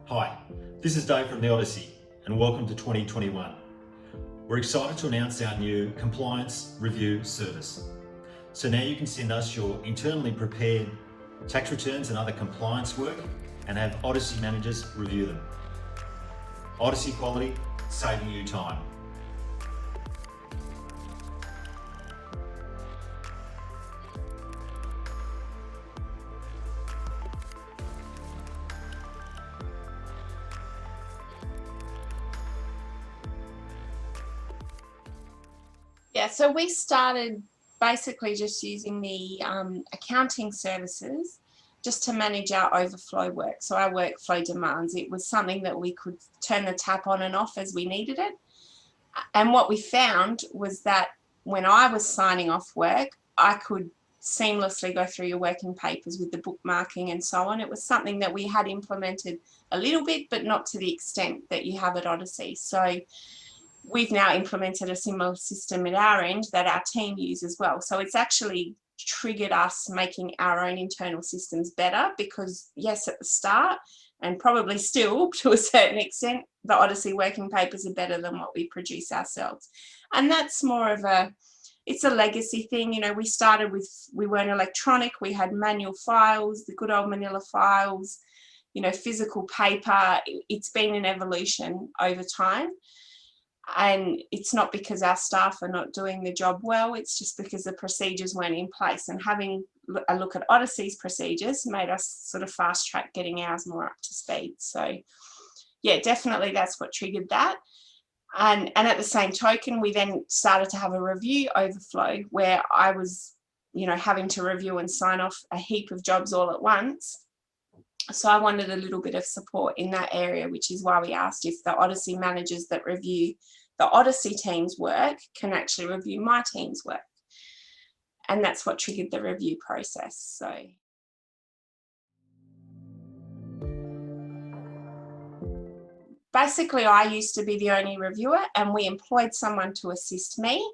Hi, this is Dave from the Odyssey and welcome to 2021. We're excited to announce our new compliance review service. So now you can send us your internally prepared tax returns and other compliance work and have Odyssey managers review them. Odyssey quality, saving you time. Yeah, so we started basically just using the accounting services just to manage our overflow work. So our workflow demands, it was something that we could turn the tap on and off as we needed it. And what we found was that when I was signing off work, I could seamlessly go through your working papers with the bookmarking and so on. It was something that we had implemented a little bit, but not to the extent that you have at Odyssey. So we've now implemented a similar system at our end that our team use as well. So it's actually triggered us making our own internal systems better because, yes, at the start, and probably still to a certain extent, the Odyssey working papers are better than what we produce ourselves. And that's more of it's a legacy thing. You know, we started with, we weren't electronic, we had manual files, the good old manila files, you know, physical paper. It's been an evolution over time. And it's not because our staff are not doing the job well, it's just because the procedures weren't in place. And having a look at Odyssey's procedures made us sort of fast track getting ours more up to speed. So yeah, definitely that's what triggered that. And at the same token, we then started to have a review overflow where I was, you know, having to review and sign off a heap of jobs all at once. So I wanted a little bit of support in that area, which is why we asked if the Odyssey managers that review the Odyssey team's work can actually review my team's work. And that's what triggered the review process. So basically, I used to be the only reviewer and we employed someone to assist me.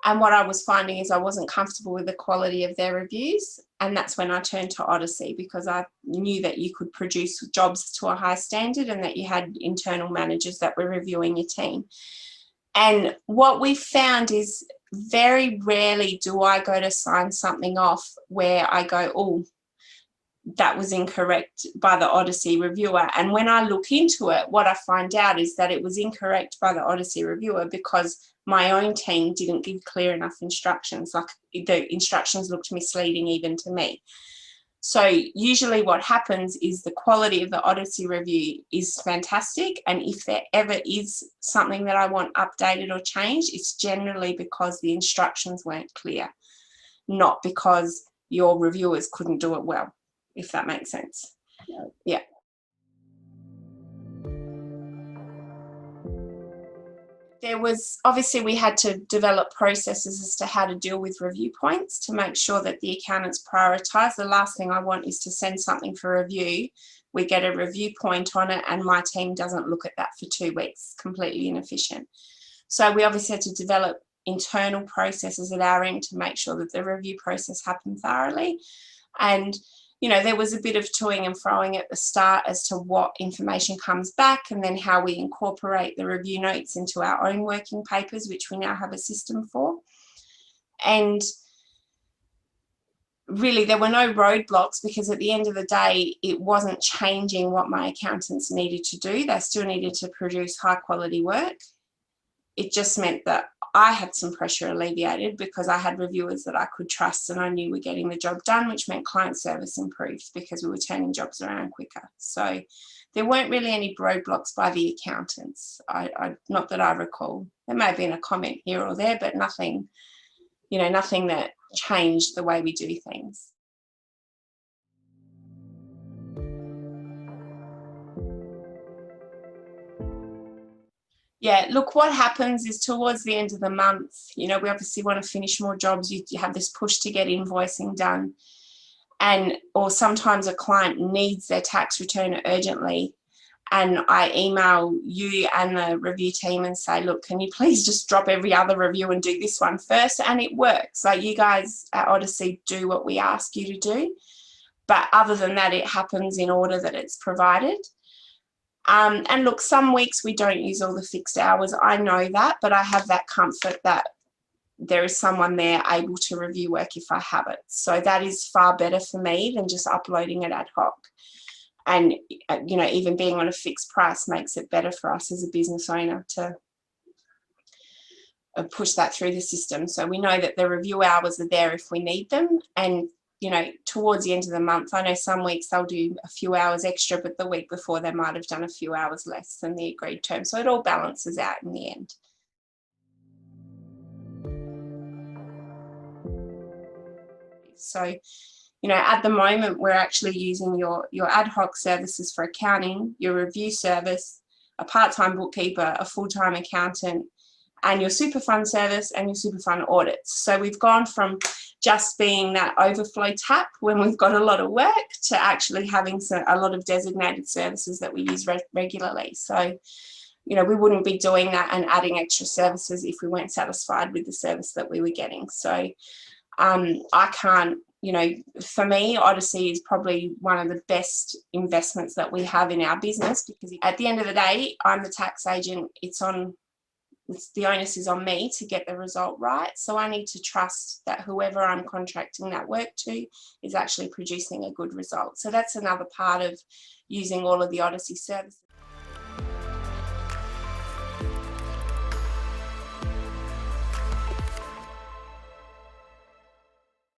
And what I was finding is I wasn't comfortable with the quality of their reviews. And that's when I turned to Odyssey, because I knew that you could produce jobs to a high standard and that you had internal managers that were reviewing your team. And what we found is very rarely do I go to sign something off where I go, oh, that was incorrect by the Odyssey reviewer. And when I look into it, what I find out is that it was incorrect by the Odyssey reviewer because my own team didn't give clear enough instructions. Like the instructions looked misleading even to me. So usually what happens is the quality of the Odyssey review is fantastic. And if there ever is something that I want updated or changed, it's generally because the instructions weren't clear, not because your reviewers couldn't do it well, if that makes sense. Yeah. There was, obviously we had to develop processes as to how to deal with review points to make sure that the accountants prioritise. The last thing I want is to send something for review, we get a review point on it and my team doesn't look at that for 2 weeks, completely inefficient. So we obviously had to develop internal processes at our end to make sure that the review process happened thoroughly. And you know, there was a bit of toing and froing at the start as to what information comes back and then how we incorporate the review notes into our own working papers, which we now have a system for. And really there were no roadblocks because at the end of the day, it wasn't changing what my accountants needed to do. They still needed to produce high quality work. It just meant that I had some pressure alleviated because I had reviewers that I could trust and I knew we're getting the job done, which meant client service improved because we were turning jobs around quicker. So there weren't really any roadblocks by the accountants. Not that I recall. There may have been a comment here or there, but nothing, you know, nothing that changed the way we do things. Yeah, look, what happens is towards the end of the month, you know, we obviously want to finish more jobs. You have this push to get invoicing done. Or sometimes a client needs their tax return urgently. And I email you and the review team and say, look, can you please just drop every other review and do this one first? And it works. Like you guys at Odyssey do what we ask you to do. But other than that, it happens in order that it's provided. And look, some weeks we don't use all the fixed hours. I know that, but I have that comfort that there is someone there able to review work if I have it. So that is far better for me than just uploading it ad hoc. And, even being on a fixed price makes it better for us as a business owner to push that through the system. So we know that the review hours are there if we need them. And, towards the end of the month, I know some weeks they'll do a few hours extra, but the week before they might have done a few hours less than the agreed term. So it all balances out in the end. So, at the moment, we're actually using your ad hoc services for accounting, your review service, a part-time bookkeeper, a full-time accountant, and your super fund service and your super fund audits. So we've gone from just being that overflow tap when we've got a lot of work to actually having a lot of designated services that we use regularly. So, we wouldn't be doing that and adding extra services if we weren't satisfied with the service that we were getting. So I can't, for me, Odyssey is probably one of the best investments that we have in our business, because at the end of the day, I'm the tax agent. The onus is on me to get the result right. So I need to trust that whoever I'm contracting that work to is actually producing a good result. So that's another part of using all of the Odyssey services.